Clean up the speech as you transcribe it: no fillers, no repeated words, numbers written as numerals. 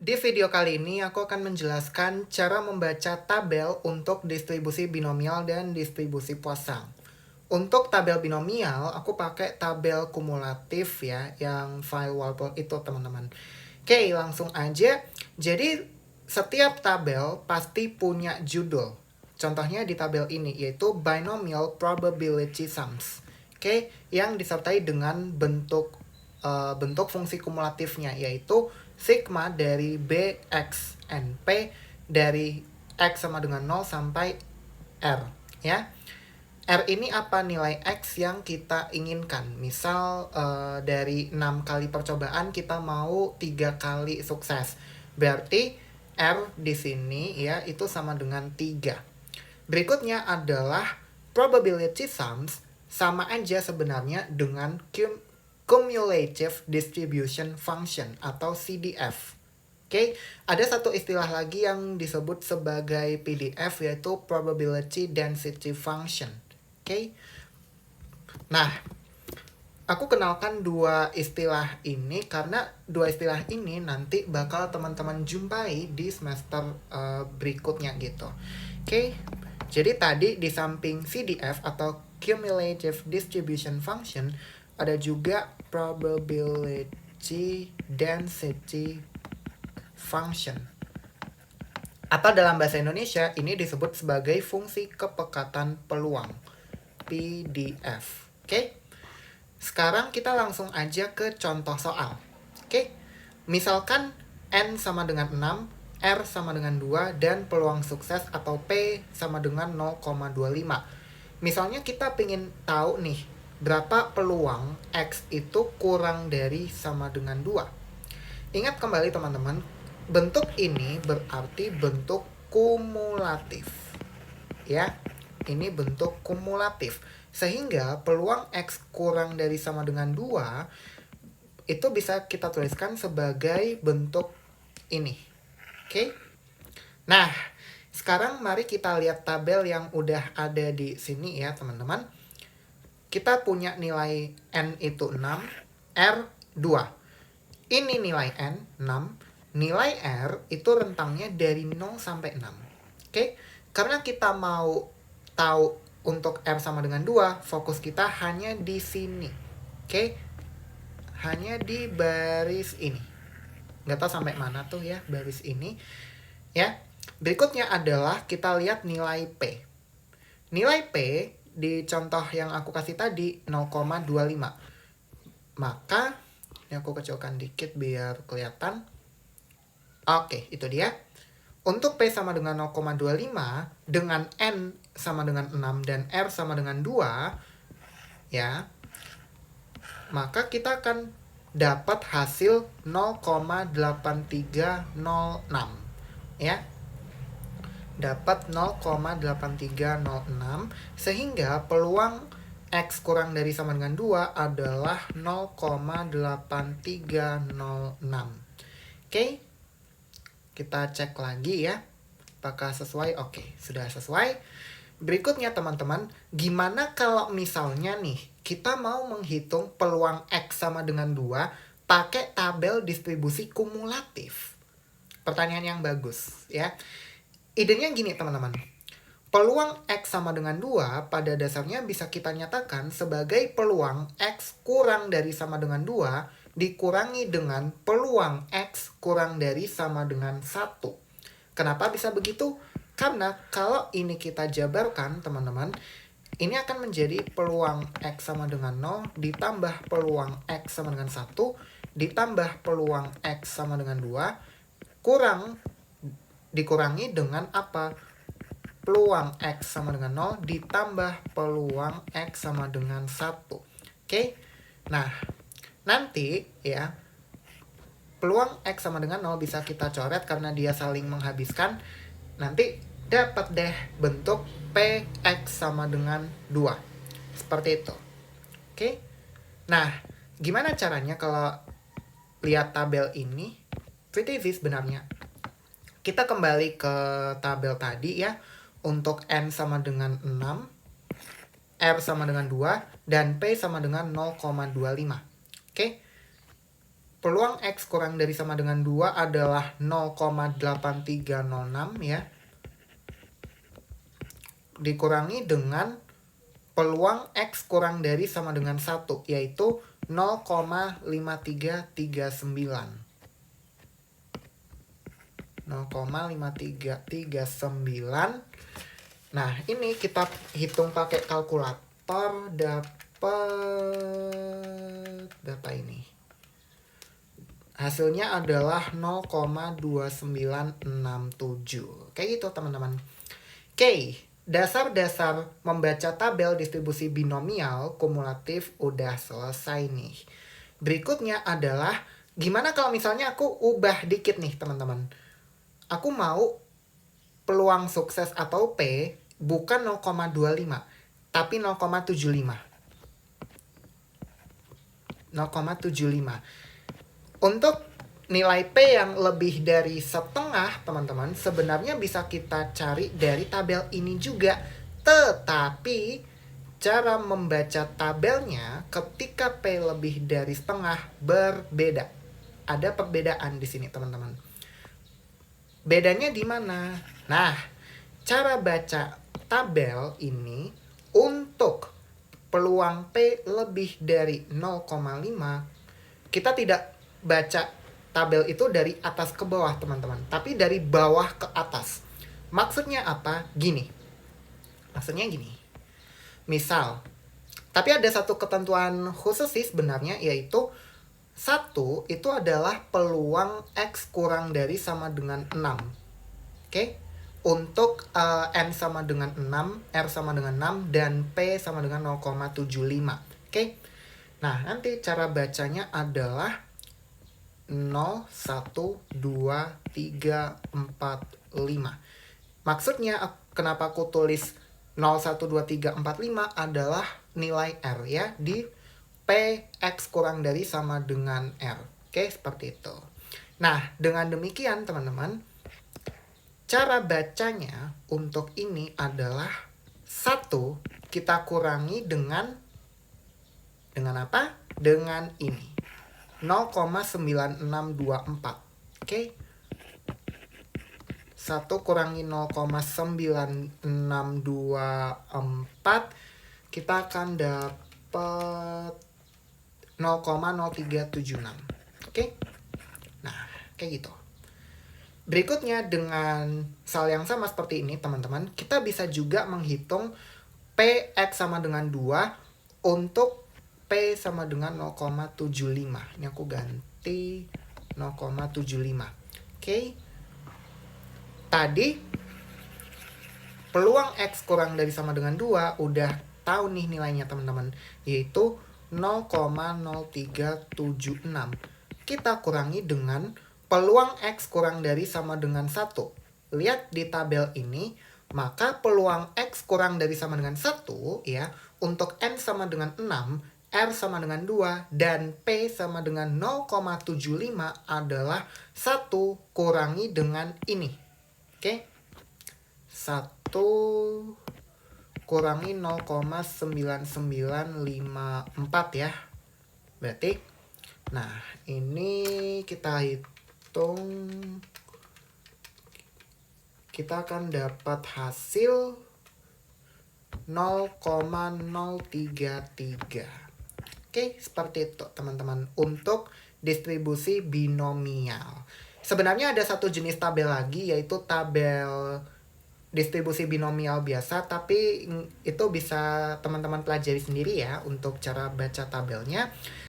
Di video kali ini aku akan menjelaskan cara membaca tabel untuk distribusi binomial dan distribusi pasang. Untuk tabel binomial, aku pakai tabel kumulatif ya, yang file wallpaper itu teman-teman. Oke, langsung aja. Jadi, setiap tabel pasti punya judul. Contohnya di tabel ini, yaitu binomial probability sums. Oke, yang disertai dengan bentuk fungsi kumulatifnya, yaitu sigma dari bx and p dari x sama dengan 0 sampai r ya. R ini apa nilai X yang kita inginkan. Misal dari 6 kali percobaan kita mau 3 kali sukses. Berarti R di sini ya itu sama dengan 3. Berikutnya adalah probability sums, sama aja sebenarnya dengan cumulative distribution function atau CDF. Oke, ada satu istilah lagi yang disebut sebagai PDF, yaitu probability density function. Oke. Nah, aku kenalkan dua istilah ini karena dua istilah ini nanti bakal teman-teman jumpai di semester berikutnya gitu. Oke. Jadi tadi di samping CDF atau cumulative distribution function ada juga probability density function. Atau dalam bahasa Indonesia ini disebut sebagai fungsi kepekatan peluang. PDF. Oke. Sekarang kita langsung aja ke contoh soal. Oke. Misalkan N sama dengan 6, R sama dengan 2, dan peluang sukses atau P sama dengan 0,25. Misalnya kita pengen tahu nih, berapa peluang X itu kurang dari sama dengan 2. Ingat kembali teman-teman, bentuk ini berarti bentuk kumulatif. Ya, ini bentuk kumulatif. Sehingga peluang X kurang dari sama dengan 2 itu bisa kita tuliskan sebagai bentuk ini. Oke? Nah, sekarang mari kita lihat tabel yang udah ada di sini ya teman-teman. Kita punya nilai N itu 6, R 2. Ini nilai N, 6. Nilai R itu rentangnya dari 0 sampai 6. Oke? Karena kita mau tahu untuk R sama dengan 2, fokus kita hanya di sini. Oke? Hanya di baris ini. Nggak tahu sampai mana tuh ya baris ini. Ya. Berikutnya adalah kita lihat nilai P. Nilai P di contoh yang aku kasih tadi 0,25. Maka ini aku kecilkan dikit biar kelihatan. Oke, itu dia. Untuk P sama dengan 0,25 dengan N sama dengan 6 dan R sama dengan 2 ya, maka kita akan dapat hasil 0,8306 ya. Dapat 0,8306 sehingga peluang X kurang dari sama dengan 2 adalah 0,8306. Oke. Kita cek lagi ya. Apakah sesuai? Oke, sudah sesuai. Berikutnya teman-teman, gimana kalau misalnya nih kita mau menghitung peluang X sama dengan 2 pakai tabel distribusi kumulatif? Pertanyaan yang bagus ya. Idenya gini teman-teman. Peluang X sama dengan 2 pada dasarnya bisa kita nyatakan sebagai peluang X kurang dari sama dengan 2 dikurangi dengan peluang X kurang dari sama dengan 1. Kenapa bisa begitu? Karena kalau ini kita jabarkan teman-teman, ini akan menjadi peluang X sama dengan 0 ditambah peluang X sama dengan 1 ditambah peluang X sama dengan 2 dikurangi dengan apa? Peluang X sama dengan 0 ditambah peluang X sama dengan 1. Oke? Nah, nanti ya, peluang X sama dengan 0 bisa kita coret karena dia saling menghabiskan. Nanti dapat deh bentuk PX sama dengan 2. Seperti itu. Oke? Nah, gimana caranya kalau lihat tabel ini? Pretty easy sebenarnya. Kita kembali ke tabel tadi ya. Untuk N sama dengan 6, R sama dengan 2, dan P sama dengan 0,25. Oke? peluang X kurang dari sama dengan 2 adalah 0,8306 ya. Dikurangi dengan peluang X kurang dari sama dengan 1, yaitu 0,5339. 0,5339. Nah, ini kita hitung pakai kalkulator, dapat data ini. Hasilnya adalah 0,2967. Kayak gitu, teman-teman. Oke, dasar-dasar membaca tabel distribusi binomial kumulatif udah selesai nih. Berikutnya adalah gimana kalau misalnya aku ubah dikit nih, teman-teman. Aku mau peluang sukses atau P bukan 0,25, tapi 0,75. 0,75. Untuk nilai P yang lebih dari setengah, teman-teman, sebenarnya bisa kita cari dari tabel ini juga. Tetapi cara membaca tabelnya ketika P lebih dari setengah berbeda. Ada perbedaan di sini, teman-teman. Bedanya di mana? Nah, cara baca tabel ini untuk peluang P lebih dari 0,5, kita tidak baca tabel itu dari atas ke bawah, teman-teman, tapi dari bawah ke atas. Maksudnya apa? Maksudnya gini. Misal, tapi ada satu ketentuan khusus sih sebenarnya, yaitu 1 itu adalah peluang X kurang dari sama dengan 6. Oke? Untuk N sama dengan 6, R sama dengan 6, dan P sama dengan 0,75. Oke? Nah, nanti cara bacanya adalah 0, 1, 2, 3, 4, 5. Maksudnya kenapa aku tulis 0, 1, 2, 3, 4, 5 adalah nilai R ya, di P X kurang dari sama dengan R. Oke, seperti itu. Nah, dengan demikian teman-teman, cara bacanya untuk ini adalah 1 kita kurangi dengan apa? Dengan ini. 0,9624. Oke. 1 kurangi 0,9624, kita akan dapat 0,0376. Oke. Nah, kayak gitu. Berikutnya dengan sal yang sama seperti ini, teman-teman, kita bisa juga menghitung PX sama dengan 2 untuk P sama dengan 0,75. Ini aku ganti 0,75. Oke. Tadi peluang X kurang dari sama dengan 2 udah tahu nih nilainya, teman-teman, yaitu 0,0376. Kita kurangi dengan peluang X kurang dari sama dengan 1. Lihat di tabel ini, maka peluang X kurang dari sama dengan 1 ya, untuk N sama dengan 6, R sama dengan 2, dan P sama dengan 0,75 adalah 1 kurangi dengan ini. Oke? 1 kurangi 0,9954 ya. Berarti, nah ini kita hitung, kita akan dapat hasil 0,033. Oke, seperti itu teman-teman untuk distribusi binomial. Sebenarnya ada satu jenis tabel lagi, yaitu tabel distribusi binomial biasa, tapi itu bisa teman-teman pelajari sendiri ya untuk cara baca tabelnya.